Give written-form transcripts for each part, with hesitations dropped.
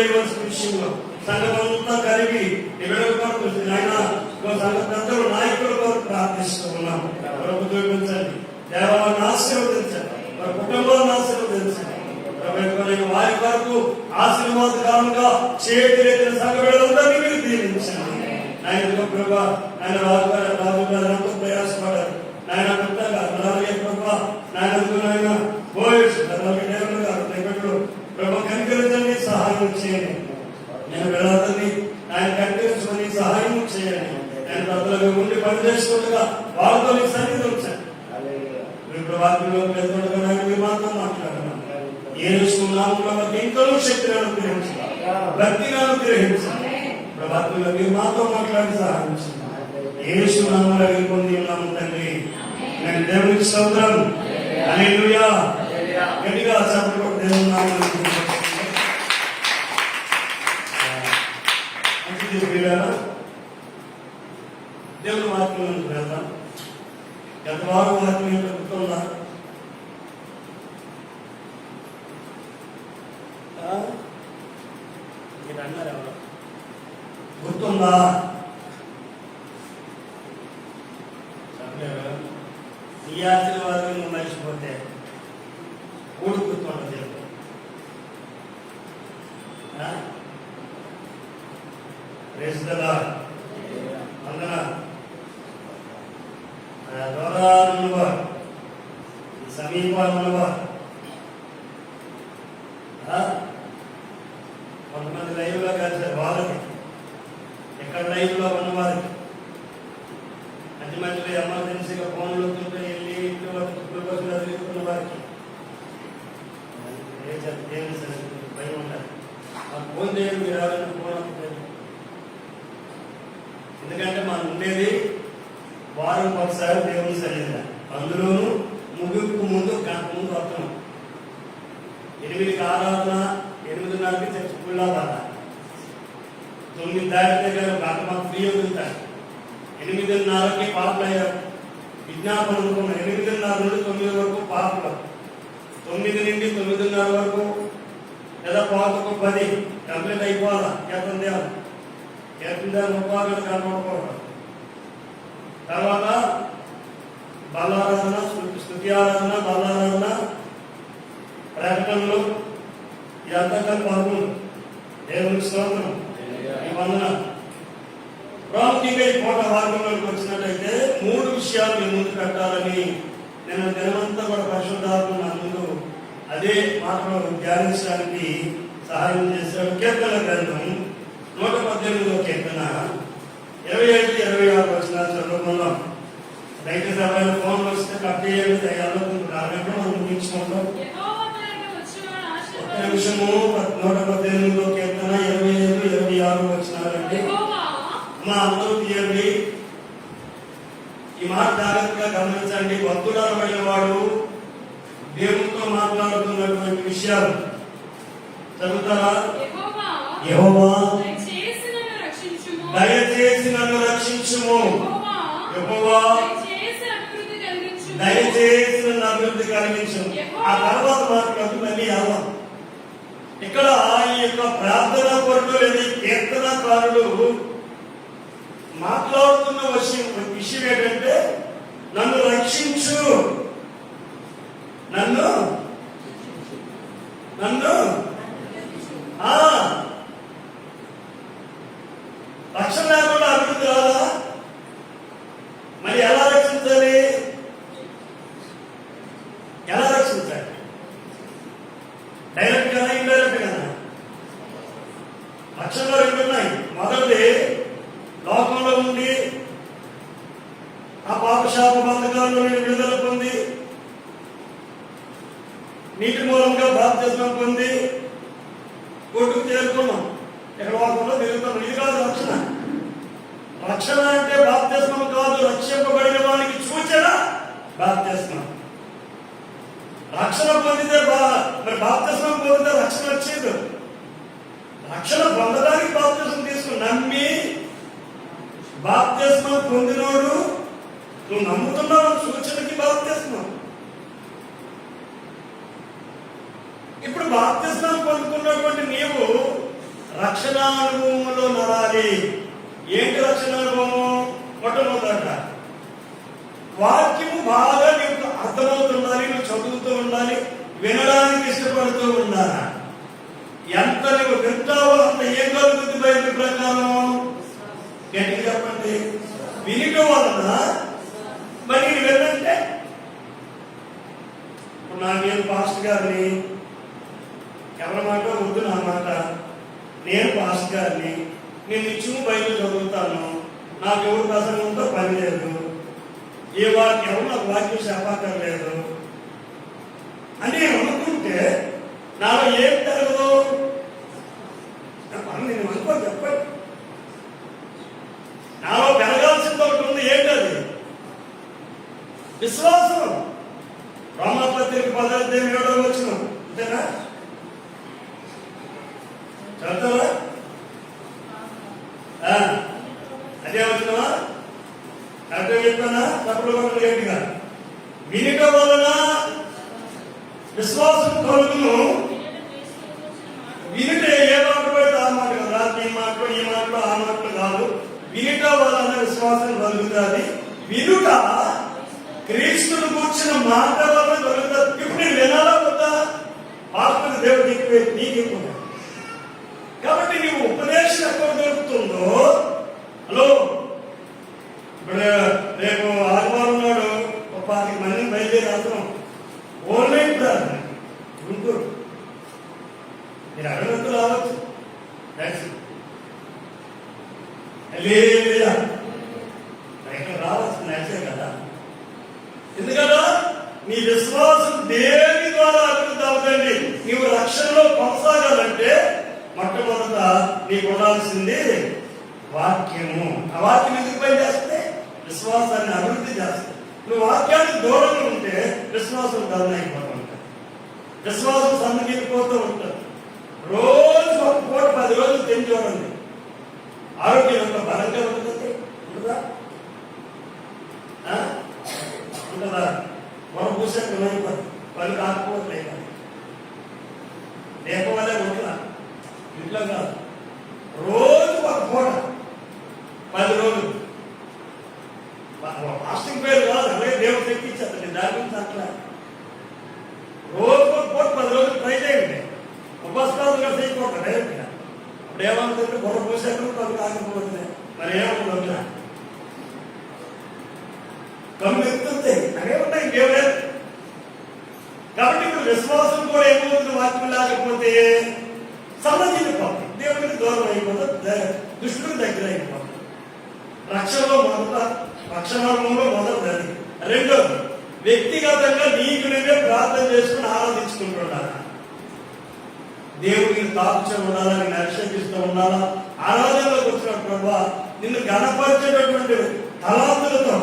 చేయవలసిన విషయంలో సంఘమంతా కలిగి ఆయన సంఘ పెద్దలు నాయకుల కొరకు ప్రార్థిస్తూ ఉన్నాం. ప్రభు చూపించండి, దేవాన్ని ఆశీర్వదించండి, మన కుటుంబాన్ని ఆశీర్వదించండి. వారి వరకు ఆశీర్వాదకరంగా చేయగలిగిన సంఘ బిడ్డలందరినీ మీరు దీవించండి. ఆయన ప్రభా ఆయన రాజు గారు ఎంతో ప్రయాసపడారు. నాయన కొత్తగా అలాగే ప్రభా నాయన ప్రభు కనికరించండి, సహాయం చేయండి. నేను వెళ్ళాలని ఆయన కనికరించమని సహాయం చేయండి. ఆయన పెద్దలుగా ఉండి పనిచేస్తుండగా వాళ్ళతో సన్నిధి ఉంచండి. మీరు మాత్రం మాట్లాడుతున్నాను. ఏ నామంలో ఎంతో శక్తిని అనుగ్రహించాలి, భక్తిని అనుగ్రహించాలి. ప్రభాతంలో మీరు మాతో మాట్లాడి సహాయం చేయండి. యేసు నామములో పొంది ఉన్నాము తండ్రి. నేను దేవునికి స్తోత్రం. హల్లెలూయా. గట్టిగా చప్పట్లు కొట్టి దేవుని నామములో దేవుని వాక్యంలోకి వెళ్దాం. గత వారం వాక్యం ఏంటో గుర్తుందా? గుర్తుందా? ఈ ఆశీర్వాదం నువ్వు మర్చిపోతే ఊడు గుర్తుండదు. దూరాలున్నవారు, సమీపాలున్నవారు, కొంతమంది లైవ్లో కలిసారు. వాళ్ళకి ఎక్కడ లైవ్లో ఉన్నవారికి మధ్య మధ్యలో ఎమర్జెన్సీగా ఫోన్లు వస్తుంటే వెళ్ళి ఇంట్లో చుట్టూ బస్సులు తిరుగుతున్న వారికి భయం ఉండాలి. మాకు ఫోన్ చేయండి, మీరు ఎవరైనా ఫోన్ అవుతుంది. ఎందుకంటే మనం ఉండేది వారం ఒకసారి దేవుని సన్నిధిలో, అందులోనూ ముగింపు ముందు గంట ముందు వస్తున్నాం. 8కి ఆరాధన, 8:30కి చర్చ ఫుల్లా బాధ, 9 దాటితే గారు గంట మాకు ఫ్రీ వదులుతారు. 8:30కి పాపలు విజ్ఞాపన అనుకున్నాం. 8:30 నుండి 9 వరకు పాపలు, 9 నుండి 9:30 వరకు లేదా 9:10 కంప్లీట్ అయిపోవాలా. కేతందేవాళ్ళు ముప్పాలు కనపడకూడదు. తర్వాత బలారాధన, స్తుతి ఆరాధన, బలారాధన, ప్రకటనలు, ఈ అంతకం పదములు. దేవునికి స్తోత్రం, ఈ వందన. ప్రాముఖ్యంగా ఈ పూట వాక్యంలోకి వచ్చినట్లయితే 3 విషయాలు మీ ముందు పెట్టాలని నేను దినమంతా కూడా పరిశుద్ధాత్మ నా ముందు అదే మాటలో ధ్యానించడానికి సహాయం చేశాడు. కీర్తన గ్రంథం 118వ కీర్తన 25-26 వచనాలు చదువుకున్నాం. దయచేసి ఎవరైనా ఫోన్ వస్తే కట్ చేయండి. అరగంటలో మనం ముగించుకుంటాం. ఒక్క నిమిషము. 118వ కీర్తన 25-26 వచనాలండి. మా అందరూ తీయండి. ఈ మాట జాగ్రత్తగా గమనించండి. భక్తుడమైన వాడు దేవునితో మాట్లాడుతున్నటువంటి విషయాలు చదువుతారా? యెహోవా దయచేసి నన్ను రక్షించుము. యెహోవా దయచేసి నన్ను అభివృద్ధి కలిగించు. ఆ తర్వాత మాట్లాడుతూ మళ్ళీ అవ్వం. ఇక్కడ ఈ యొక్క ప్రార్థన పరుడు లేదా కీర్తనకారుడు మాట్లాడుతున్న విషయం ఏంటంటే నన్ను రక్షించు, నన్ను రక్షణ లేకుండా అభివృద్ధి రాదా? మరి ఎలా రక్షించాలి? ఎలా రక్షించాలి? డైరెక్ట్ కదా, ఇండైరెక్ట్ కదా? రక్షణలో 2 ఉన్నాయి. మొదటిది లోకంలో ఉండి ఆ పాపశాప బంధకాల్లో విడుదల పొంది నీటి మూలంగా బాప్తిస్మం పొంది కోర్టుకు చేరుకున్నాం. ఇక్కడ లోకంలో తిరుగుతున్నాం. ఇది కాదు రక్షణ. రక్షణ అంటే బాప్తిస్మం కాదు, రక్షింపబడిన వానికి సూచన బాప్తిస్మం. రక్షణ పొందితే మరి బాప్తిస్మం పొందితే రక్షణ వచ్చేది. రక్షణ పొందడానికి బాప్తిస్మం తీసుకుని నమ్మి బాప్తిస్మం పొందినోడు నువ్వు నమ్ముతున్నావు సూచనకి బాప్తిస్మం. ఇప్పుడు బాప్తిస్మం పొందుకున్నటువంటి నీవు రక్షణ అనుభవంలో నడాలి. ఏంటి రక్షణ అనుభవం? మొట్టమొదట వాక్యము బాగా నీకు అర్థమవుతుండాలి, నువ్వు చదువుతూ ఉండాలి, వినడానికి ఇష్టపడుతూ ఉండాలి. ఎంత నువ్వు వింటావో అంత ఏం కలుగుతుంది బైబిల్ ప్రకారం? గట్టిగా చెప్పండి. వినటం వలన మరి నేను వెళ్ళంటే ఇప్పుడు నేను పాస్టర్ గారిని, ఎవరి మాట వద్దు నా మాట, నేను పాస్టర్ గారిని, నేను నిత్యము బైబిల్ చదువుతాను, నాకు ఎవరు ప్రసంగంతో పని లేదు, ఏ ఎవరు నాకు వాక్యం చెప్పక్కర్లేదు అని నేను అనుకుంటే నాలో ఏం జరగదు? నేను అనుకో చెప్పండి. నాలో పెరగాల్సింది ఒకటి ఉంది. ఏంటది? విశ్వాసం. రోమాపత్రిక 10:7 అంతేనా? చదువుతారా? అదే వచ్చినవా? అర్థం చెప్పానా? తప్పుడు పక్కన ఏంటిగా వినుట వలన విశ్వాసం కలుగును. వినుట ఏ మాట పడితే ఆ మాట కదా, ఈ మాటలో ఈ మాటలో ఆ మాటలు కాదు. వినుట వలన విశ్వాసం కలుగుతుంది. వినుట క్రీస్తును కూర్చున్న మాట వలన కలుగుతుంది. ఇప్పుడు నేను వినాలా వద్దా? ఆత్మకు దేవుడు నీకు ఎక్కువ. కాబట్టి నీవు ఉపదేశం ఎక్కడ దొరుకుతుందో, హలో ఇప్పుడు రేపు ఆదివారం నాడు 10 మందిని బయలుదేరి అవసరం ఓన్లైన్ ప్రార్థన గుంటూరు. మీరు అడగడంతో రావచ్చు. ఇక్కడ రావచ్చు నడిచే కదా. ఎందుకన్నా నీ విశ్వాసం దేని ద్వారా అభివృద్ధి అవుతుంది. నీవు రక్షణలో కొనసాగాలంటే మొట్టమొదట నీకు ఉండాల్సింది వాక్యము. ఆ వాక్యం ఎందుకు పని చేస్తే? విశ్వాసాన్ని అభివృద్ధి చేస్తే. నువ్వు వాక్యానికి దూరంగా ఉంటే విశ్వాసం డౌన్ అయిపోతూ ఉంటుంది, విశ్వాసం సన్నగిపోతూ ఉంటుంది. రోజు ఒక పూట 10 రోజులు తిని చూడండి, ఆరోగ్యం ఎంత బలంగా ఉంటుంది. ఉంటుందా? ఉంటుందా? మనం పూసే పని కాకపోతే లేకపోతే ఉంటుందా? ఇంట్లో కాదు, రోజు ఒక పూట 10 రోజులు. ఫాస్టింగ్ పేరు కాదు, అలాగే దేవుడు తెప్పించేది. దాని గురించి అట్లా రోజు ఒక పూట 10 రోజులు ట్రై చేయండి. ఉపస్థాపన చేయకూడదు డైరెక్ట్గా. అప్పుడు ఏమవుతుంది? బుర్ర పూసేట్లు పని కాకపోతుంది. మరి ఏమవుతుంది? కళ్ళు ఎత్తుంది, అవే ఉంటాయి, ఇంకేమే. కాబట్టి ఇప్పుడు విశ్వాసం కూడా ఏమవుతుంది? వాక్యం లేకపోతే సన్నగిపోతుంది, దేవుడికి దూరం అయిపోతుంది, దుష్టుడికి దగ్గర అయిపోతుంది. రక్షణలో మొదటిది. రెండోది, వ్యక్తిగతంగా నీకు నువ్వే ప్రార్థన చేసుకుని ఆరాధించుకుంటున్నారా? దేవుడికి తాపుచే ఉండాలని నక్షిస్తూ ఉండాలా? ఆరాధనలోకి వచ్చినప్పుడు నిన్ను గణపరిచేటటువంటి తలాంతులతో,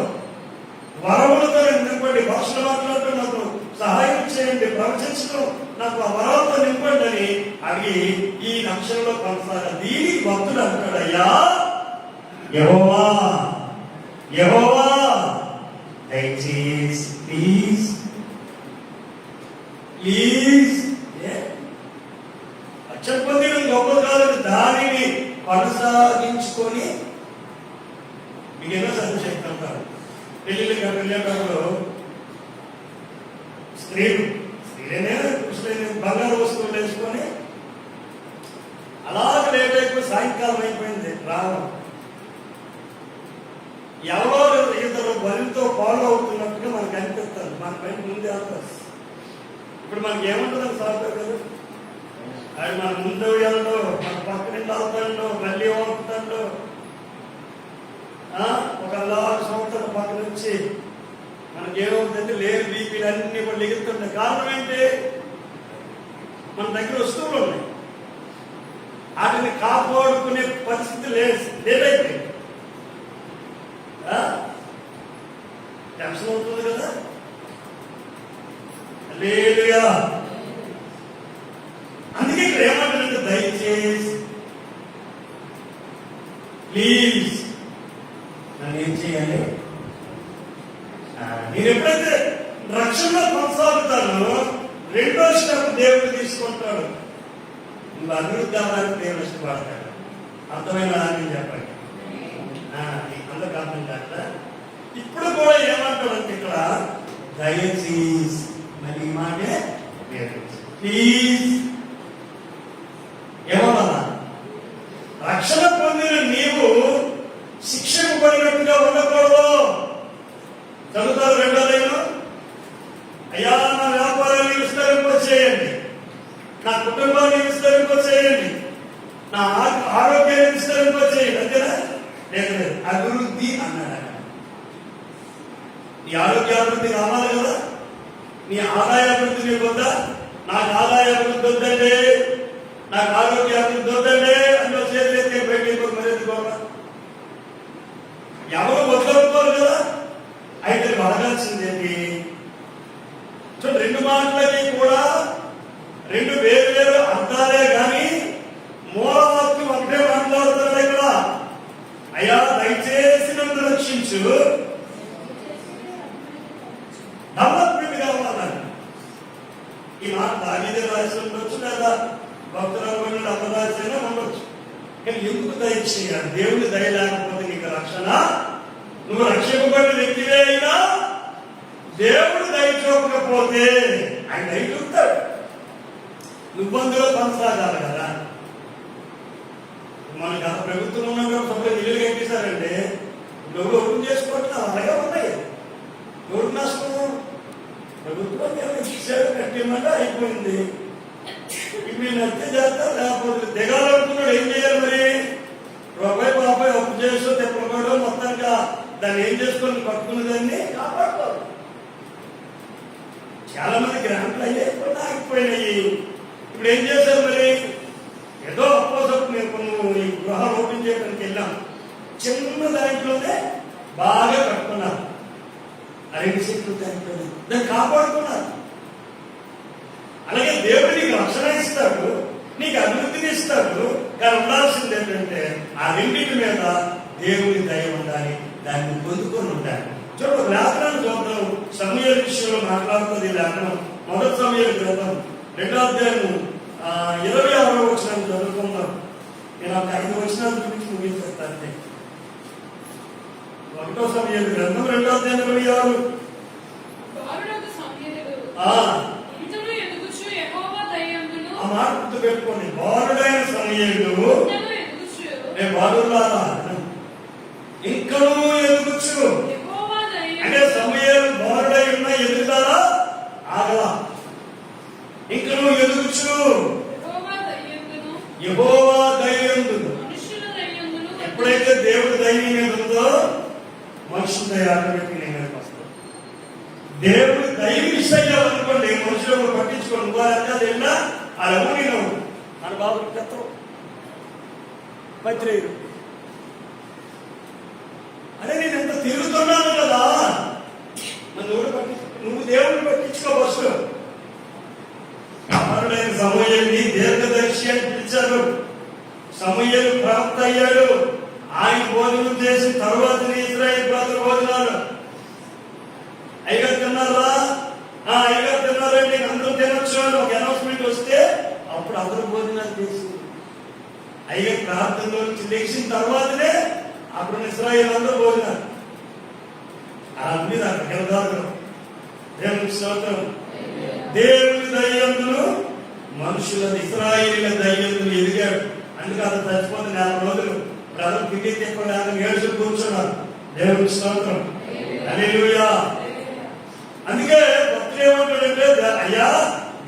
వరములతో నింపండి. భాషలు మాట్లాడటం నాకు సహాయం చేయండి, ప్రవచించడం నాకు ఆ వరాలతో నింపండి అని అడిగి ఈ రక్షణలో కొనసాగాలి. దీనికి భక్తుడు అంటాడు, అయ్యా యెహోవా యెహోవా దయచేసి ప్లీజ్ ప్లీజ్ చెప్పండి, గొప్ప కాదు, దానిని కొనసాగించుకొని మీకు ఎన్నో సర్వీస్ చెప్తుంటారు. వెళ్ళేటప్పుడు స్త్రీలనే పురుషులైన బంగారు వస్తువులు వేసుకొని అలాగ లేట్ అయిపోయి సాయంకాలం అయిపోయింది రావడం. ఎవరో ఇద్దరు బలితో ఫాలో అవుతున్నట్టుగా మనకు అనిపిస్తారు. మన పైన ముందే అవుతారు. ఇప్పుడు మనకి ఏముంటుందని సాగుతారు కదా, అది మన ముందు వెళ్ళడు, మన పక్కన అవుతాడు, మళ్ళీ అవుతాడు. ఒక 6 సంవత్సరాల పక్క నుంచి మనకేమవుతుందంటే లేని బీపీలు అన్ని కూడా ఎగురుతున్నాయి. కారణం ఏంటి? మన దగ్గర వస్తువులు ఉన్నాయి, వాటిని కాపాడుకునే పరిస్థితి లేదైతే టెన్షన్ అవుతుంది కదా. హల్లెలూయా. అందుకే ఇక్కడ ఏమంటారంటే దయచేసి ప్లీజ్ నన్ను ఏం చేయాలి? నేను ఎప్పుడైతే రక్షణలో కొనసాగుతానో రెండో స్టెప్ దేవుడు తీసుకుంటాడు. నువ్వు అభివృద్ధి అవ్వడానికి దేవుడు ఇష్టపడతాడు. అర్థమైన అని చెప్పండి. అందరికి అర్థం కాదా? ఇప్పుడు కూడా ఏమంటాడంటే ఇక్కడ దయచేసి మరి ఈ మాటే ప్లీజ్ ఏమన్నా రక్షణ పొందిన నీవు శిక్షకు పడినట్టుగా ఉండకూడదు. చదువుతారు రెండో లైన్, అయ్యా నా వ్యాపారాన్ని విస్తరింపచేయండి, నా కుటుంబాన్ని విస్తరింపచేయండి, నా ఆరోగ్యాన్ని విస్తరింపచేయండి. అంతేనా? లేదు, అభివృద్ధి అన్నాడు. నీ ఆరోగ్యాభివృద్ధి కావాలి కదా, నీ ఆదాయ అభివృద్ధి నీకు వద్దా? నాకు ఆదాయ అభివృద్ధి వద్దండి, నాకు ఆరోగ్య అభివృద్ధి వద్దండి అని చేతి బయటకు మరేసుకోవాలి. ఎవరు వద్దనుకోరు కదా. అయితే అడగాల్సిందేంటి? చూడండి, రెండు మాటలకి కూడా రెండు వేరు వేరు అర్థాలే కానీ మూలవాక్యం ఒకటే మాట్లాడుతున్నాడు ఇక్కడ. అయ్యా దయచేసి నన్ను రక్షించు, డెవలప్మెంట్ కావాలని. ఈ మాట దావీదే రాసి ఉండొచ్చు, లేదా భక్తులు అమరాజైనా ఉండొచ్చు. కానీ ఎందుకు దయచేయాలి? దేవుని దయ లేకపోతే నీకు రక్షణ, నువ్వు రక్షింపబడిన వ్యక్తివే అయినా దేవుడు దయ చూపకపోతే ఆయన దయ చూపుతాడు. నువ్వందులో కొనసాగాలి కదా. మన గత ప్రభుత్వం ఉన్నప్పుడు సభ్యులు ఇల్లు కట్టేశారంటే నువ్వు ఓపెన్ చేసుకోవట్లేదు, అలాగే ఉన్నాయి. ఎవరు నష్టం? ప్రభుత్వం కట్టిమంటే అయిపోయింది. మీరు నచ్చే చేస్తారు, లేకపోతే దిగాలనుకున్నాడు. ఏం చేయాలి మరి? రూపాయి బాబాయ్ అప్పు చేస్తూ తెప్పకూడదు, మొత్తంగా దాన్ని ఏం చేసుకొని పట్టుకున్న దాన్ని కాపాడుకోవాలి. చాలా మంది గ్రాంట్లు అయ్యాయి, ఆగిపోయినాయి. ఇప్పుడు ఏం చేశారు మరి? ఏదో అపోసప్పుడు మేము ఈ గృహాలు ఓపెన్ చేయడానికి వెళ్ళాం. చిన్న దాంట్లోనే బాగా కట్టుకున్నారు, 2 సెట్లు దాంట్లోనే దాన్ని కాపాడుకున్నారు. అలాగే దేవుడు నీకు రక్షణ ఇస్తాడు, నీకు అభివృద్ధిని ఇస్తాడు. కానీ ఉండాల్సింది ఏంటంటే ఆ రెండింటి మీద దేవుని దయ ఉండాలి, దాన్ని పొందుకొని ఉండాలి. చూడండి, లేఖనాన్ని చూద్దాం. సమూయేలు విషయంలో మాట్లాడుతుంది లేఖనం. మొదటి సమూయేలు గ్రంథం 2వ అధ్యాయం 26వ వచనం చదువుకుందాం. నేను ఒక 5 వచనాల గురించి ముగించేస్తాను. 1వ సమూయేలు గ్రంథం 2వ అధ్యాయం 26. ఆ మాట గుర్తు పెట్టుకోండి. బాలుడైన సమూయేలు బాలులారా ఇంకనూ ఎదుగుచ్చు. అంటే సమూయేలు బాలుడై ఉన్న ఎదుగుతారా? ఆగలా. ఇంకనూ ఎదుగుచ్చు. యెహోవా దయయందును. ఎప్పుడైతే దేవుడి దయ మీద ఉందో మనుషుల దయ ఆటోమేటిక్ నేను వస్తాను. దేవుడి దయ మిస్ అయ్యావనుకోండి, మనుషులు పట్టించుకోండి. వారెళ్ళా అలా నేను మన బాబు చెత్తం పత్రేయుడు అదే నేను ఎంత తిరుగుతున్నాను కదా, నువ్వు దేవుడిని పట్టించుకోవచ్చు. కారణమైన సమూయేలుని దీర్ఘదర్శి అని పిలిచారు. సమూయేలు ప్రవక్త అయ్యాడు. ఆయన భోజనం చేసిన తర్వాత ఇశ్రాయేలు ప్రజలు భోజనాలు అయ్యగారు తిన్నారా? అయ్యగారు తిన్నారంటే అందరూ తినొచ్చు అని ఒక అనౌన్స్మెంట్ వస్తే అప్పుడు అందరూ భోజనాలు చేసింది. అయ్యగారు ప్రార్థనలో నుంచి లేచిన తర్వాతనే అప్పుడు ఇశ్రాయేలు అందరూ భోజనాలు. అన్ని దాకా దేవుని స్తోత్రం. దేవుని దయ్యంతులు మనుషుల ఇశ్రాయేలీల దయ్యంతులు ఎదిగాడు. అందుకే అతను చచ్చిపోతే 4 రోజులు ప్రజలు టికెట్ ఎక్కువ ఏడుచు కూర్చున్నారు. దేవుని స్తోత్రం. హల్లెలూయా. అందుకే భక్తులు ఏమంటాడంటే, అయ్యా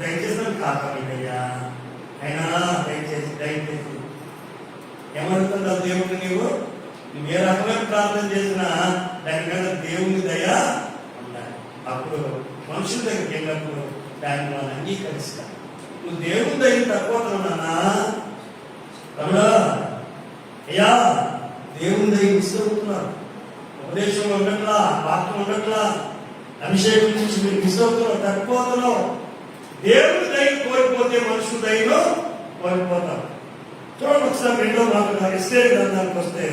దయచేసి కాపాడండి అయ్యా, అయినా దయచేసి ఏమడుతుందా దేవుడిని? నువ్వు ఏ రకమైన ప్రార్థన చేసినా దాని మీద దేవుని దయ ఉండాలి. అప్పుడు మనుషుల దగ్గరికి వెళ్ళినప్పుడు దాన్ని మనం అంగీకరిస్తాం. నువ్వు దేవుని దయ తక్కువతున్నానా తమ్ముడా? అయ్యా దేవుని దయ మిస్ అవుతున్నారు. ఉపదేశంలో ఉండట్లా, వాక్యం ఉండట్లా, అభిషేకం నుంచి మీరు మిస్ అవుతున్నావు, తగ్గిపోతున్నావు. దేవుని దయ కోల్పోతే మనుషుల దయను కోల్పోతాం. చూడండి ఒకసారి 2వ మాట ఎస్తేరు గ్రంథానికి వస్తే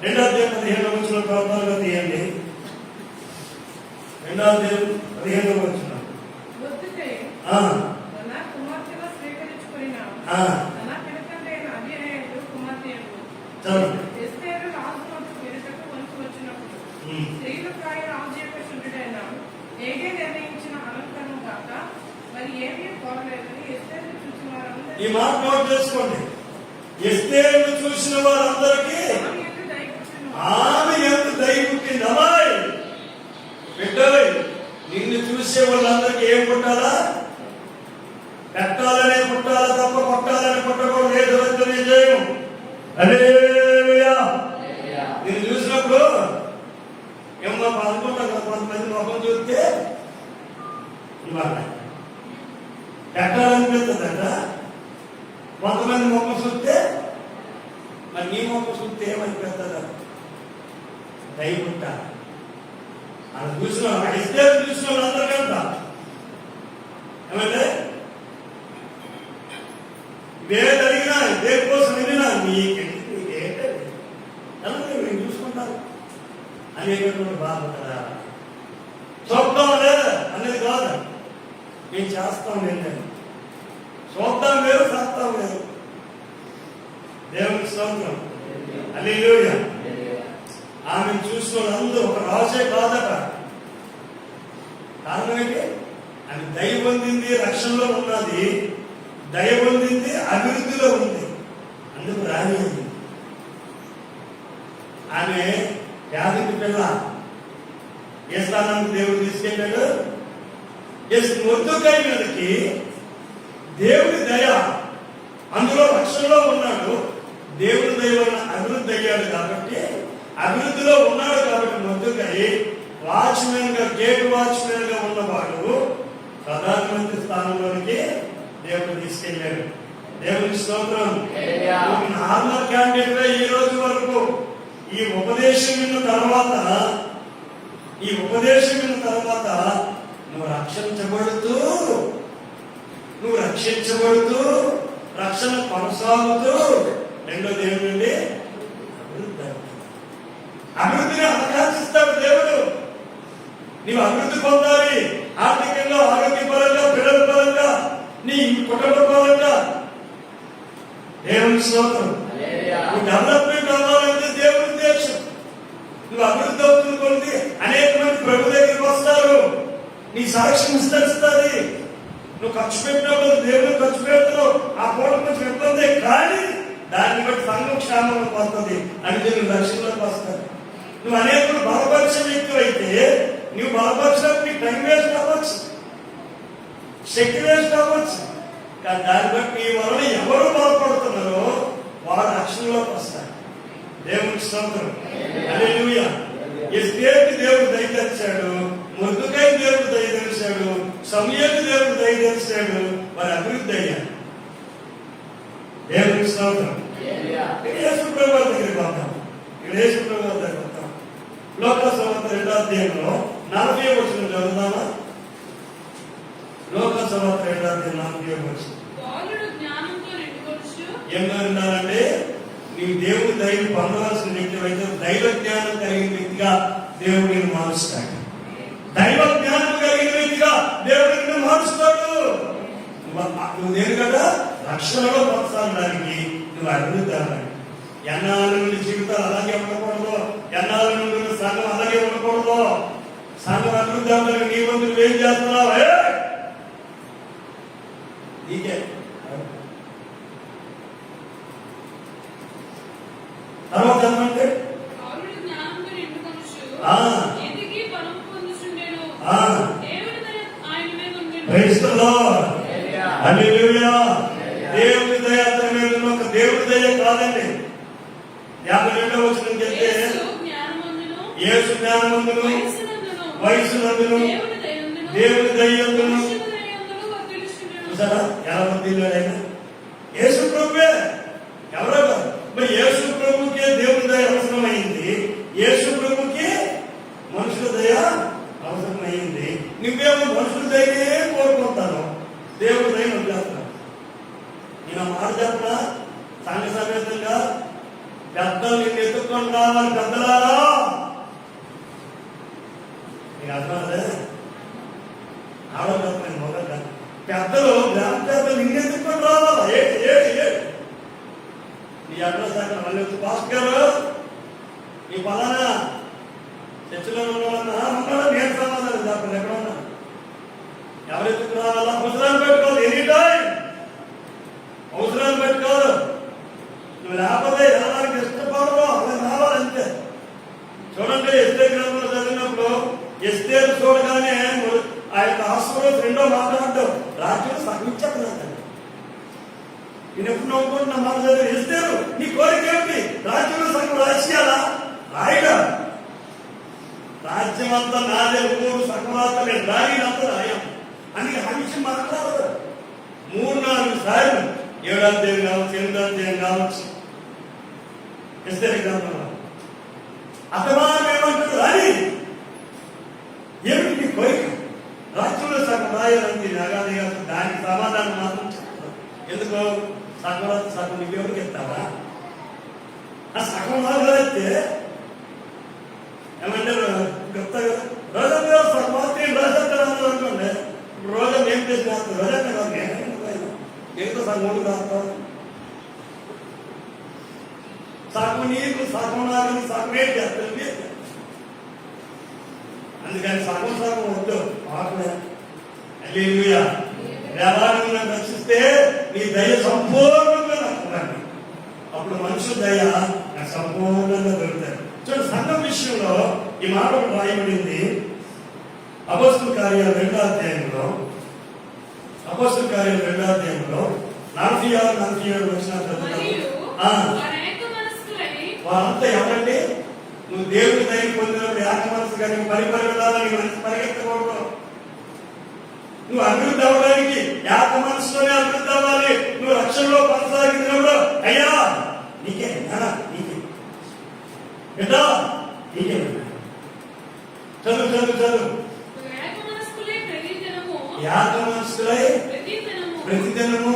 2వ అధ్యాయం 15వ వచనం ప్రవచనాలుగా తీయండి. 2వ అధ్యాయం 15వ వచనం. చదవండి. ఎస్తేరు రాజు వద్దకు వెలుటకు వచ్చినప్పుడు స్త్రీలు ప్రాయ రాజు యొక్క శుద్ధుడైన ఏగే నిర్ణయించిన అలంకరణ కాక మరి ఏమీ కోరలేదని ఎస్తేరు చూసిన వారందరూ ఈ మాట నోట్ చేసుకోండి. ఎస్తేరును చూసిన వారందరికీ ఆమె ఎంత దయ పుట్టింది. అమ్మాయి బిడ్డలే, నిన్ను చూసే వాళ్ళందరికీ ఏం పుట్టాలా? పెట్టాలనే పుట్టాలా తప్ప కొట్టాలని పుట్టకూడదు. ఏ దొరకని విజయం. హల్లెలూయా. నేను చూసినప్పుడు ఏమో అనుకుంటాను కదా, కొంతమంది ముఖం చూస్తే ఇవాళ పెట్టాలనిపిస్తుందట. కొంతమంది ముఖం చూస్తే మరి నీ ముఖం చూస్తే ఏమనిపిస్తుందా? దయ పుట్టా అలా చూసిన ఇస్తే చూసిన వాళ్ళందరికంట ఏమంటే వేరు అడిగినా దేని కోసం వెళ్ళినా నీకేంటది అలాగే మేము చూసుకుంటారు అనేటువంటి బాధ కదా. చూద్దాం లేదా అనేది కాదు, మేము చేస్తాం ఏంటండి. చూద్దాం లేదు, చేస్తాం లేదు. దేవునికి స్తోత్రం. హల్లెలూయా. ఆమె చూసిన వాళ్ళందరూ ఒక రాజే కాదట. కారణం ఏంటి? ఆమె దయ పొందింది, రక్షణలో ఉన్నది, దయ పొందింది, అభివృద్ధిలో ఉంది. అందుకు రాణి ఉంది. ఆమె వ్యాధికి పిల్ల ఏ స్థానానికి దేవుడు తీసుకెళ్ళాడు? మొద్దుకాయ మీదకి దేవుడి దయ, అందులో రక్షణలో ఉన్నాడు. దేవుడి దయ వలన అభివృద్ధి అయ్యాడు కాబట్టి, అభివృద్ధిలో ఉన్నాడు కాబట్టి మొద్దుకాయ వాచ్మెన్ గా, గేట్ వాచ్మెన్ గా ఉన్నవాడు ప్రధానమంత్రి స్థానంలోనికి దేవుడు తీసుకెళ్ళాడు. దేవుని స్తోత్రం. నార్మల్ క్యాండిడేట్ గా ఈ రోజు వరకు ఈ ఉపదేశం విన్న తర్వాత నువ్వు రక్షించబడుతూ రక్షణ కొనసాగుతూ రెండో దేవుడి నుండి అభివృద్ధిని ఆకాంక్షిస్తాడు దేవుడు. నీవు అభివృద్ధి పొందాలి, ఆర్థికంగా, ఆరోగ్యపరంగా, పిల్లల పరంగా, నీ కుటుంబ పరంగా. దేవుని స్తోత్రం. నువ్వు డెవలప్మెంట్ అవ్వాలంటే దేవుని ఉద్దేశం. నువ్వు అభివృద్ధి అవుతుంది కొద్ది అనేక మంది ప్రభు దగ్గరికి వస్తారు, నీ సాక్ష్యం విస్తరిస్తుంది. నువ్వు ఖర్చు పెట్టినప్పుడు దేవుడు ఖర్చు పెడుతున్నావు, ఆ పూట కొంచెం ఇబ్బంది, కానీ దాన్ని బట్టి సంఘం క్షేమంలోకి వస్తుంది, అంటే నువ్వు రక్షణలోకి వస్తావు. నువ్వు అనేకులు బలపరిచే వ్యక్తులు అయితే నువ్వు బలపరిచినప్పుడు నీ టైం వేస్ట్ అవ్వచ్చు, శక్తి వేస్ట్ అవ్వచ్చు, కానీ దాన్ని బట్టి నీ వలన ఎవరు బలపడుతున్నారో వారు రక్షణలోకి వస్తారు. దేవునికి స్తోత్రం. హల్లెలూయా. ఎస్తేరుకి దేవుడు దయచేశాడు, మొర్దెకై దేవుడు దయచేశాడు, సమూయేలుకి దేవుడు దయచేశాడు, వారి అభివృద్ధి అయ్యారు. దేవునికి స్తోత్రం. యేసు ప్రభువు దగ్గరికి వద్దాం. యేసు ప్రభువు దగ్గరికి వద్దాం. లోకసువార్త 2వ అధ్యాయంలో 40వ వచనం చదువుదామా? లోకసువార్త 2వ అధ్యాయం 40వ వచనం. ఏమన్నా ఉన్నారంటే, నీవు దేవుడి దయను పొందవలసిన వ్యక్తి అయితే దైవ జ్ఞానం కలిగిన వ్యక్తిగా దేవుడు నిన్ను మారుస్తాడు. దైవ జ్ఞానం కలిగిన వ్యక్తిగా దేవుడు నిన్ను మారుస్తాడు. నువ్వు నేను కదా రక్షణలో కొనసాగడానికి నువ్వు అభివృద్ధి అవ్వాలి. ఎన్నాళ్ళ నుండి జీవితాలు అలాగే ఉండకూడదు, ఎన్నాళ్ళ నుండి సంఘం అలాగే ఉండకూడదు. సంఘం అభివృద్ధి అవ్వడానికి నీ వంతు నువ్వేం చేస్తున్నావు? నీకే తర్వాత ఏమంటే దేవుడి దయ అతని మీద ఒక దేవుడి దయ కాదండి. 52వ వచనం చెప్తే యేసు జ్ఞానమందును వయసునందును దేవుడి దయందును. చూసారా ఎలా మందిలోనైనా యేసు ప్రభువే, ఎవరో మరి యేసు ప్రభుకే దేవుడి దయ అవసరమైంది, యేసు ప్రభుకి మనుషుల దయ అవసరమైంది. నువ్వేమో మనుషుల దయనే కోరుకుంటాను, దేవుడి దయ వదిలేస్తాను. నేను మాట చెప్పిన సంఘ సమేతంగా పెద్దలు నిన్ను ఎత్తుకొని రావాలి. పెద్దలారా నీకు అర్థమవుతుందే? ఆవిడ చెప్పండి మొదట పెద్దలు గ్రామ పెద్దలు నిన్ను ఎత్తుకొని రావాలా? నీ అడ్రస్ అక్కడ మళ్ళీ వచ్చి పాస్ గారు నీ పలానా చర్చిలో ఉన్నామన్నా ఉన్నాడా నేను సమాధానం చెప్పండి ఎక్కడ ఉన్నా ఎవరెత్తుకు రావాలా అవసరాలు పెట్టుకోవాలి ఎనీ టైం అవసరాలు పెట్టుకోవాలి నువ్వు లేకపోతే వెళ్ళడానికి ఇష్టపడవు అలా రావాలంతే చూడండి ఎస్తేరు గ్రంథంలో చదివినప్పుడు ఎస్తేరు చూడగానే ఆ యొక్క హాస్పిటల్ రెండో మాట్లాడతావు రాజ్యం సహించట్లేదు నేను ఎప్పుడు నవ్వుకుంటున్నా మాట చదివి ఎస్తేరు నీ కోరిక ఏమిటి రాజ్యంలో సగం రాసేయాలా రాయడా రాజ్యం అంతా నాదే ఊరు సగం రాత నేను రాయినంతా రాయం అని ఆ విషయం మాట్లాడదు 3-4 సార్లు 7వ అధ్యాయం కావచ్చు 8వ అధ్యాయం కావచ్చు ఎస్తేరు గ్రంథంలో అతమానం ఏమంటారు రాని ఏమిటి నీ కోరిక రాజ్యంలో సగం రాయాలంటే నాగానే దానికి సమాధానం మాత్రం చెప్తారు ఎందుకో సగం సగం నీకు ఎవరికి చెప్తావా ఆ సగం రాగలిగితే ఏమంటారు చెప్తా కదా రోజా సగం రాజేస్తాను అనుకోండి ఇప్పుడు రోజా ఏం చేసి రోజా ఏదో సగం ఓటు రాస్తావు సగం నీకు సగం నాగని సగం ఏం చేస్తారు అందుకని సగం సగం వద్దు మాకునే హల్లెలూయా దేవాలయం రక్షిస్తే నీ దయ సంపూర్ణంగా నాకు అప్పుడు మనుషుల దయ నాకు సంపూర్ణంగా దొరుకుతాయి చూడండి సంఘం విషయంలో ఈ మాట రాయబడింది అపోస్తలుల కార్యాలు 2వ అధ్యాయంలో 46-47 వచ్చిన వారంతా ఎవరండి నువ్వు దేవుడి దయ పొందినప్పుడు ఏక మనసు కానీ పరిపరిణాలని మనసు పరిగెత్తకూడదు నువ్వు అభివృద్ధి అవ్వడానికి ఏక మనసులోనే అభివృద్ధి అవ్వాలి నువ్వు రక్షణలో కొనసాగినప్పుడు అయ్యా నీకే నీకే బిడ్డా నీకే చదువు ఏక మనసులై ప్రతిదినము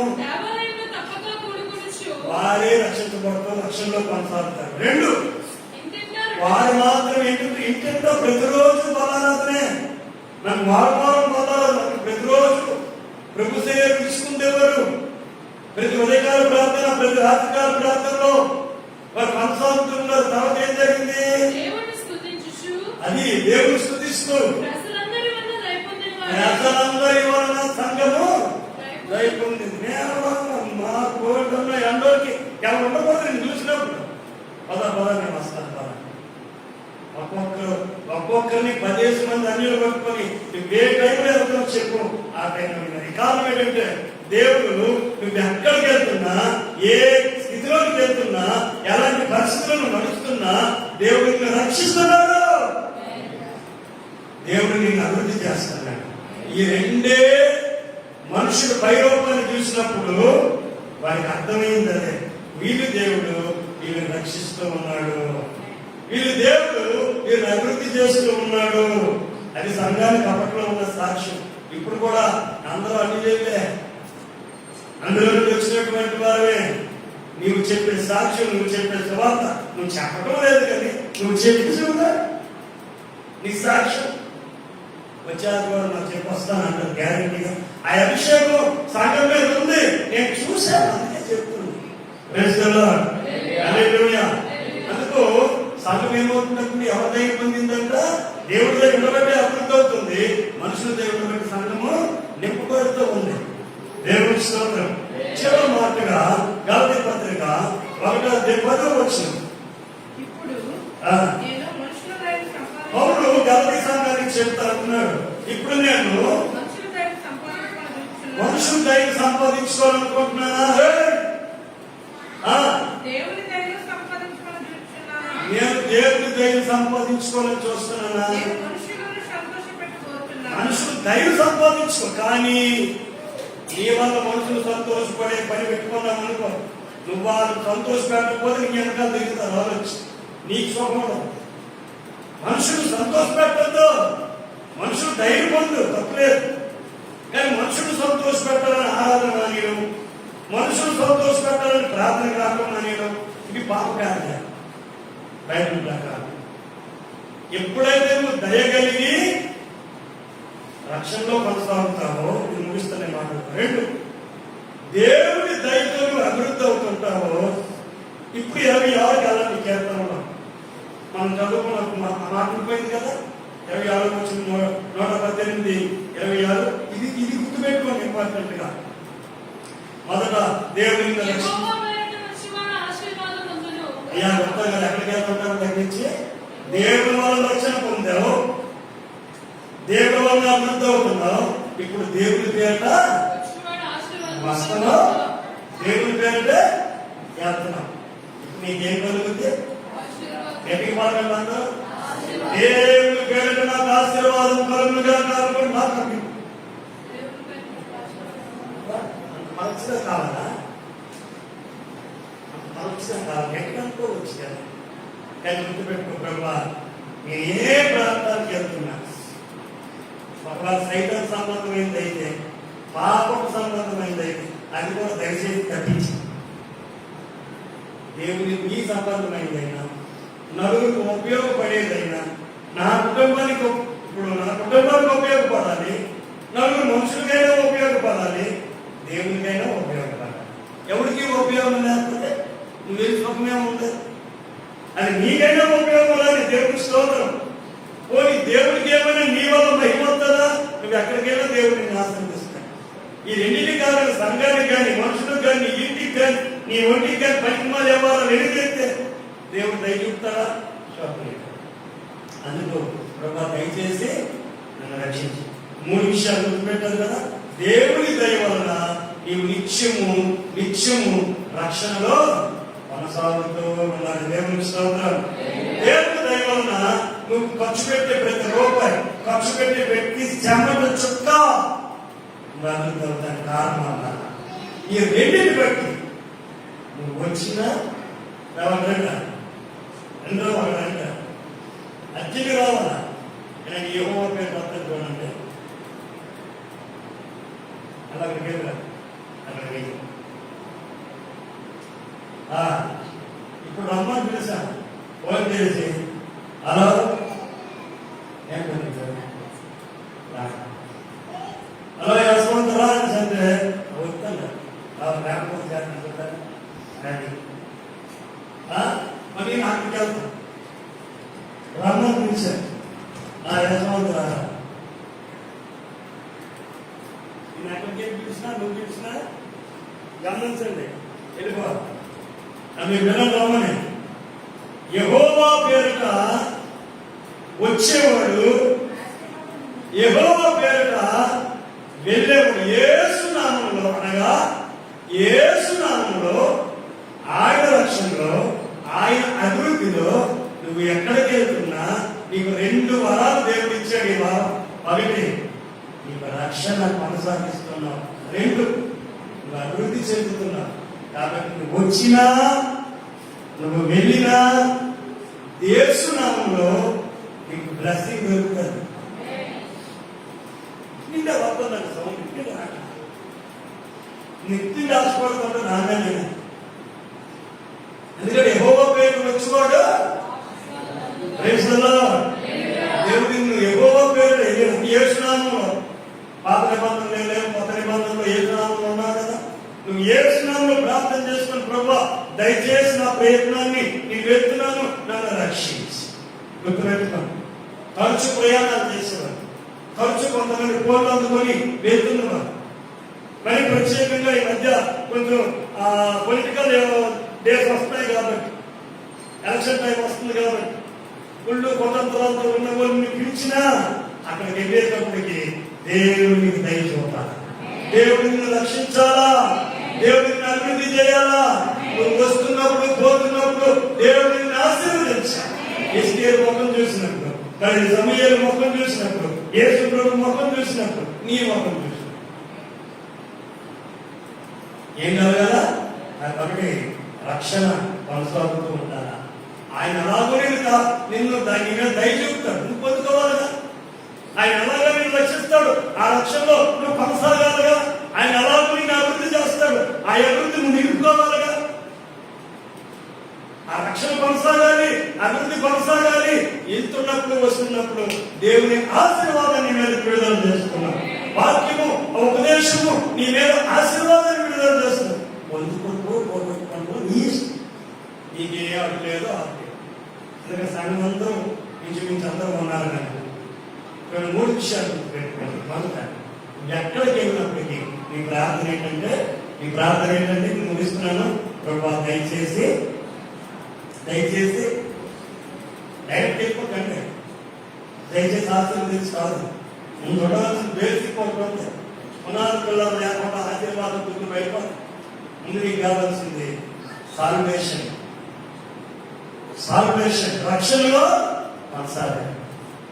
వారే రక్షించబడతారు రక్షణలో కొనసాగుతారు 2 వారు మాత్రం ఇంటింటో ప్రతిరోజు బలారాధనే నాకు వారం బలారాధన ప్రతిరోజు ప్రభు సేవ తీసుకుంటేవారు ప్రతి ఉదయకాల ప్రార్థన ప్రతి రాత్రికాల ప్రార్థనలో వారు కొనసాగుతున్నారు తర్వాత ఏం జరిగింది అది దేవుని స్తుతిస్తూ ప్రజలందరి వలన సంఘము దయపొందింది మా కోరికల్లో ఎండోకి ఎవరు ఉండకూడదు నేను చూసినప్పుడు పద నేను వస్తాను ఒక్కొక్కరిని 10 మంది అన్యులు పట్టుకొని నువ్వు ఏ టైంలో వెళ్తావు చెప్పు ఆ టైంలో ఈ కారణం ఏంటంటే దేవుడు నువ్వు ఎక్కడికి వెళ్తున్నా ఏ స్థితిలోకి వెళ్తున్నా ఎలాంటి పరిస్థితులను నడుస్తున్నా దేవుడు నిన్ను రక్షిస్తున్నాడు దేవుడు నిన్ను అభివృద్ధి చేస్తున్నాడు ఈ 2 మనుషుడు పైరూపాన్ని చూసినప్పుడు వారికి అర్థమైంది అదే వీళ్ళు దేవుడు వీళ్ళని రక్షిస్తూ ఉన్నాడు వీళ్ళు దేవుడు వీళ్ళని అభివృద్ధి చేస్తూ ఉన్నాడు అది సంఘానికి అప్పట్లో ఉన్న సాక్ష్యం ఇప్పుడు కూడా అందరూ అన్ని చేయలే అందులో వచ్చినటువంటి వారే నీవు చెప్పే సాక్ష్యం నువ్వు చెప్పే సువార్త నువ్వు చెప్పడం లేదు కానీ నువ్వు చెప్పి చూడా నీ సాక్ష్యం వచ్చారు నాకు చెప్పొస్తానంటారు గ్యారెంటీగా ఆ అభిషేకం సంఘం మీద ఉంది నేను చూశాను అందుకే చెప్తున్నాను అందుకు సంఘం ఏమవుతున్నప్పుడు ఎవరి దగ్గర పొందిందంట దేవుడి దగ్గర ఉండబట్టి అభివృద్ధి అవుతుంది మనుషుల దగ్గర ఉండబట్టి సంఘము నింపబడుతూ ఉంది దేవుడి స్తోత్రం చివరి మాటగా గలతీ పత్రిక 1:10 వచ్చింది పౌలు గలతీ సంఘానికి చెప్తా అంటున్నాడు ఇప్పుడు నేను మనుషుల దయ సంపాదించుకోవాలనుకుంటున్నానా నేను దేవుడి దయ సంపాదించుకోవాలని చూస్తున్నానా మనుషులు దయ సంపాదించుకో కానీ నీ వల్ల మనుషులు సంతోషపడే పని పెట్టుకున్నాం అనుకో నువ్వు వాళ్ళు సంతోషపెట్టకపోతే నీ వెనకాల దిగుతారు ఆలోచి నీకు సుఖం మనుషులు సంతోషపెట్టద్దు మనుషులు ధైర్యం పొందు తప్పలేదు కానీ మనుషులు సంతోషపెట్టాలని ఆరాధన మానేయడం మనుషులు సంతోషపెట్టాలని ప్రార్థన కావడం మానేయడం ఇది పాపకార్యం బైబిల్ ప్రకారం ఎప్పుడైతే నువ్వు దయ కలిగి రక్షణలో కొనసాగుతావో ఇది ముగిస్తున్న మాట 2 దేవుడి దయతో నువ్వు అభివృద్ధి అవుతుంటావో ఇప్పుడు 26కి అలాంటి చేస్తా ఉన్నాం. మనం చదువుకున్న మాట్లాడిపోయింది కదా, 26 వచ్చిన 118, 26. ఇది గుర్తుపెట్టుకోండి ఇంపార్టెంట్ గా. మొదట దేవుని అయ్యా చెప్తాను కదా, ఎక్కడికి వెళ్తుంటారు తగ్గించి దేవుని వల్ల రక్షణ పొందావు, దేవుని వల్ల అభివృద్ధి అవుతున్నావు. ఇప్పుడు దేవుని పేరట వస్తున్నావు, దేవుని పేరుటే వెళ్తున్నావు. ఇప్పుడు నీకేం కలుగుతుంది? ఎక్కడికి మాట్లాడాలి? దేవుని పేరుట నాకు ఆశీర్వాదం కలుగుగా కాకుండా నాకు మంచిగా కావాలా? మంచిగా కావాలి ఎక్కడికో వచ్చి కదా. కానీ గుర్తుపెట్టుకో ప్రభా, మీరు ఏ ప్రాంతానికి వెళ్తున్నా, ఒకవేళ సైతం సంబంధమైంది అయితే, పాపకు సంబంధమైంది అయితే అది కూడా దయచేసి తప్పించి, దేవుని మీ సంబంధమైందైనా, నలుగురికి ఉపయోగపడేదైనా, నా కుటుంబానికి ఉపయోగపడాలి, నలుగురు మనుషులకైనా ఉపయోగపడాలి, దేవునికైనా ఉపయోగపడాలి. ఎవరికి ఉపయోగం లేకపోతే నువ్వే సుఖమే ఉండదు. అది నీకైనా ఉపయోగపడాలి. దేవుని స్తోత్రం. పోనీ దేవుడికి ఏమైనా నీ వల్ల మహిమవుతుందా? నువ్వు ఎక్కడికైనా దేవుడిని ఆశ్రయిస్తావు. ఈ రెండింటి కాదు, సంఘానికి కానీ, మనుషులకు కానీ, నీ ఇంటికి కానీ, నీ ఒంటికి కానీ పనికిమాలు ఎవరు వెనుకెత్తే దేవుడు దయ చూపుతారా? అందుకు ప్రభా దయచేసి నన్ను రక్షించి 3 విషయాలు గుర్తుపెట్టారు కదా. దేవుని దయ వలన నీవు నిత్యము రక్షణలో కొనసాగుతూ ఉండాలి. దేవునికి స్తోత్రం. దేవుని దయ వలన నువ్వు ఖర్చు పెట్టే ప్రతి రూపాయి, ఖర్చు పెట్టే వ్యక్తి చెమట చుక్క దాని కారణం ఈ రెండింటి బట్టి నువ్వు వచ్చిన రెండో వాళ్ళంట అర్జీకి రావాలా. నేను యెహోవా పేరు పక్కన చూడండి, అలాగే పేరు అక్కడ ఇప్పుడు రమ్మని పిలిచాను, ఫోన్ చేసి హలో హలో యశ్వంతరా అంటే వస్తాను లేకపోతే చేస్తాను మళ్ళీ నాకు వెళ్తాను. రమ్మని పిలిచాను, యశ్వంతరా నేను ఎక్కడికి పిలిచినా నువ్వు పిలిచినా గమనించండి, వెళ్ళిపో మీ పిల్లలు రమ్మని. యెహోవా పేరుట వచ్చేవాడు, యెహోవా పేరుట వెళ్ళేవాడు. యేసు నామములో, అనగా యేసు నామములో, ఆయన రక్షణలో, ఆయన అభివృద్ధిలో నువ్వు ఎక్కడికి వెళ్తున్నా నీకు 2 వరాలు దేవుడు ఇచ్చాడు. ఈ వారం ఒకటి, నీకు రక్షణ కొనసాగిస్తున్నావు, 2 నువ్వు అభివృద్ధి చెందుతున్నావు. కాబట్టి నువ్వు వచ్చినా నువ్వు వెళ్ళినా యేసు నామములో నీకు బ్లెస్సింగ్ దొరుకుతుంది. నిండా వస్తుందండి సౌండ్ నిత్యం రాసుకోవడం నానే. ఎందుకంటే యెహోవా పేరు వచ్చేవాడు దేవుడి యెహోవా పేరు యేసు నామములో. పాత నిబంధనలు లేవు, కొత్త నిబంధనలో యేసు నామములో ఉన్నావు కదా. నువ్వు యేసు నామములో ప్రార్థన చేసుకుని ప్రభా దయచేసి నా ప్రయత్నాన్ని నేను వెళ్తున్నాను, నన్ను రక్షించి. గుర్తుపెట్టుకోను, ఖర్చు ప్రయాణాలు చేసేవారు, ఖర్చు కొంతమంది ఫోన్లు అందుకొని వెళ్తున్నవారు. మరి ప్రత్యేకంగా ఈ మధ్య కొంచెం పొలిటికల్ డేస్ వస్తాయి కాబట్టి, ఎలక్షన్ టైం వస్తుంది కాబట్టి, గుళ్ళు కుటుంబాలతో ఉన్న వాళ్ళని పిలిచినా అక్కడికి వెళ్ళేటప్పటికి దేవుడికి దయ చూపాలి, దేవుడిని రక్షించాలా, దేవుడిని అభివృద్ధి చేయాలా. నువ్వు వస్తున్నప్పుడు పోతున్నప్పుడు దేవుడిని ఆశీర్వదించాలి. ఎస్కేర్ ముఖం చూసినప్పుడు, కానీ సమయాలు ముఖం చూసినప్పుడు, యేసు ప్రభు ముఖం చూసినప్పుడు, నీ ముఖం చూసినప్పుడు ఏం కలగాల? ఒకటి రక్షణ కొనసాగుతూ ఉండాలా. ఆయన అలాగో నిన్ను దాని మీద దయ చూపుతాడు, నువ్వు పొందుకోవాలిగా. ఆయన ఎలాగో నిన్ను రక్షిస్తాడు, ఆ రక్షణలో నువ్వు కొనసాగాలిగా. ఆయన ఎలాగో నిన్ను అభివృద్ధి చేస్తాడు, ఆ అభివృద్ధి నువ్వు నిలుపుకోవాలిగా. ఆ రక్షణ కొనసాగాలి, అభివృద్ధి కొనసాగాలి. వెళ్తున్నప్పుడు వస్తున్నప్పుడు దేవుని ఆశీర్వాదాన్ని మీద విడుదల చేస్తున్నావు. వాక్యము, ఉపదేశము నీ మీద ఆశీర్వాదాన్ని విడుదల చేస్తున్నావు. పొందుకుంటూ పోగొట్టుకుంటూ నీ నీకు ఏ అడ్డు లేదో అడ్డు లేదు. ఎందుకంటే సంఘం అందరూ ఇంచుమించు అందరూ ఉన్నారు కనుక ఇక్కడ 3 విషయాలు గుర్తుపెట్టుకోండి. మొదట ఎక్కడికి వెళ్ళినప్పటికీ నీ ప్రార్థన ఏంటంటే నేను ముగిస్తున్నాను. ప్రభా దయచేసి డైరెక్ట్ వెళ్ళిపోకండి. దయచేసి ఆశీర్వదించి కాదు, నువ్వు చూడాల్సిన బేసిక్ ఒకటి పునాది పిల్లలు లేకుండా ఆశీర్వాదం గుర్తు బయటపడి ముందు నీకు కావాల్సింది సాల్వేషన్ రక్షణలో కొనసాగే.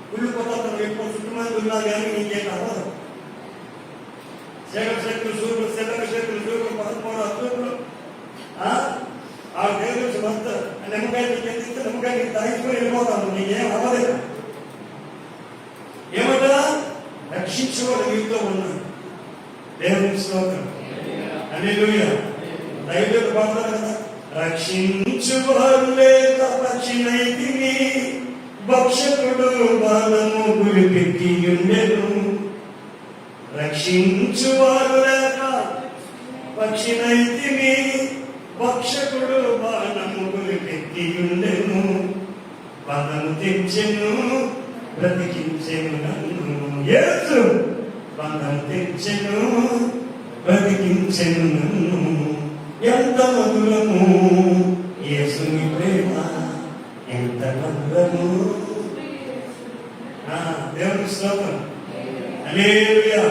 గుళ్ళు కొత్త ఎక్కువ చుట్టుమంది ఉన్నా కానీ నీకేం అవ్వదు. శక్తులు సూర్యులు 13 అసూరులు ఆ దేవుడు భర్త నిమ్మకాయ చెందిస్తే నిమ్మకాయ తాగించుకొని వెళ్ళిపోతాను. నీకేం అవ్వలేదు. ఏమంటా రక్షించుకోవడం మీతో ఉన్నాడు. దేవుని స్తోత్రం. హల్లెలూయా. దైవజనుడు పాడతారు కదా, రక్షించువారు లేక పక్షినైతిని, భక్షకుడు బాణము గురిపెట్టి ఉండెను. రక్షించువారు లేక పక్షినైతిని, భక్షకుడు బాణము గురిపెట్టి ఉండెను. బంధము తెచ్చెను, బ్రతికించెను నన్ను. యేసు బంధం తెచ్చెను, బ్రతికించెను నన్ను. ఎంత మధురము యేసుని ప్రేమ, ఎంత మధురము. దేవుని స్తోత్రం. హల్లెలూయా.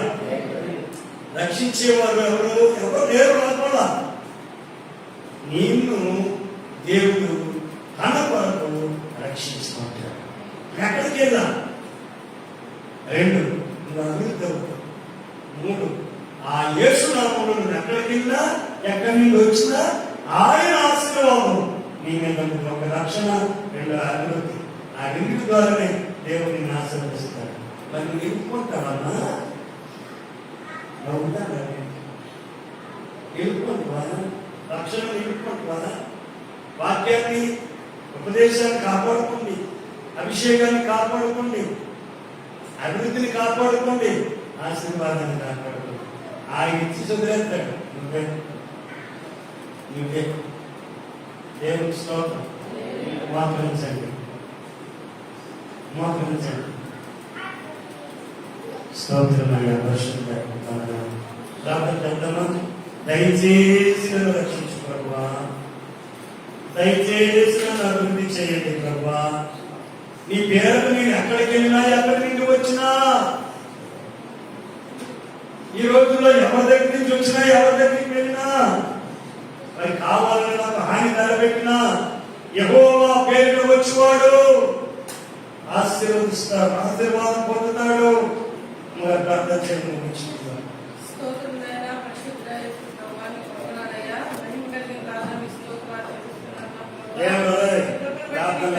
రక్షించేవారు ఎవరు లేరు అనుకోలా. నిన్ను దేవుడు తన కొరకు రక్షించుకుంటాడు. ఎక్కడికి వెళ్ళా? 2 నువ్వు అభివృద్ధి అవుతావు. 3 ఆ యేసు నామములో నువ్వు ఎక్కడికి వెళ్ళినా, ఎక్కడి నుండి వచ్చినా ఆయన ఆశీర్వాదం నీ మీద ఉంటుంది. ఒక రక్షణ, 2 అభివృద్ధి. ఆ 2 ద్వారానే దేవుడు నిన్ను ఆశీర్వదిస్తాడు. మరి నువ్వు ఎదుర్కొంటావన్నా? ఉంటాను ఎదుర్కొంటావా? రక్షణ ఎదుర్కొంటావా? వాక్యాన్ని, ఉపదేశాన్ని కాపాడుకోండి, అభిషేకాన్ని కాపాడుకోండి, అభివృద్ధిని కాపాడుకోండి, ఆశీర్వాదాన్ని కాపాడుకోండి. ఆయన ఇచ్చి చదివేస్తాడు. నువ్వే దేవుని స్తోత్రం. మోకరించండి. స్తోత్రమయ్యా. పరిశుద్ధ దయచేసి నన్ను రక్షించు ప్రభువా. దయచేసి నన్ను అభివృద్ధి చేయండి ప్రభువా. నీ పేరుకు నేను ఎక్కడికి వెళ్ళినా, ఎక్కడి నుండి వచ్చినా, ఈ రోజుల్లో ఎవరి దగ్గర నుంచి వచ్చినా, ఎవరి దగ్గరికి వెళ్ళినా, మరి కావాలని నాకు హాని తలపెట్టినా, యెహోవా పేరును వచ్చివాడు ఆశీర్వదిస్తాడు, ఆశీర్వాదం పొందుతాడు. మరి ప్రార్థన చేయడం ప్రార్థన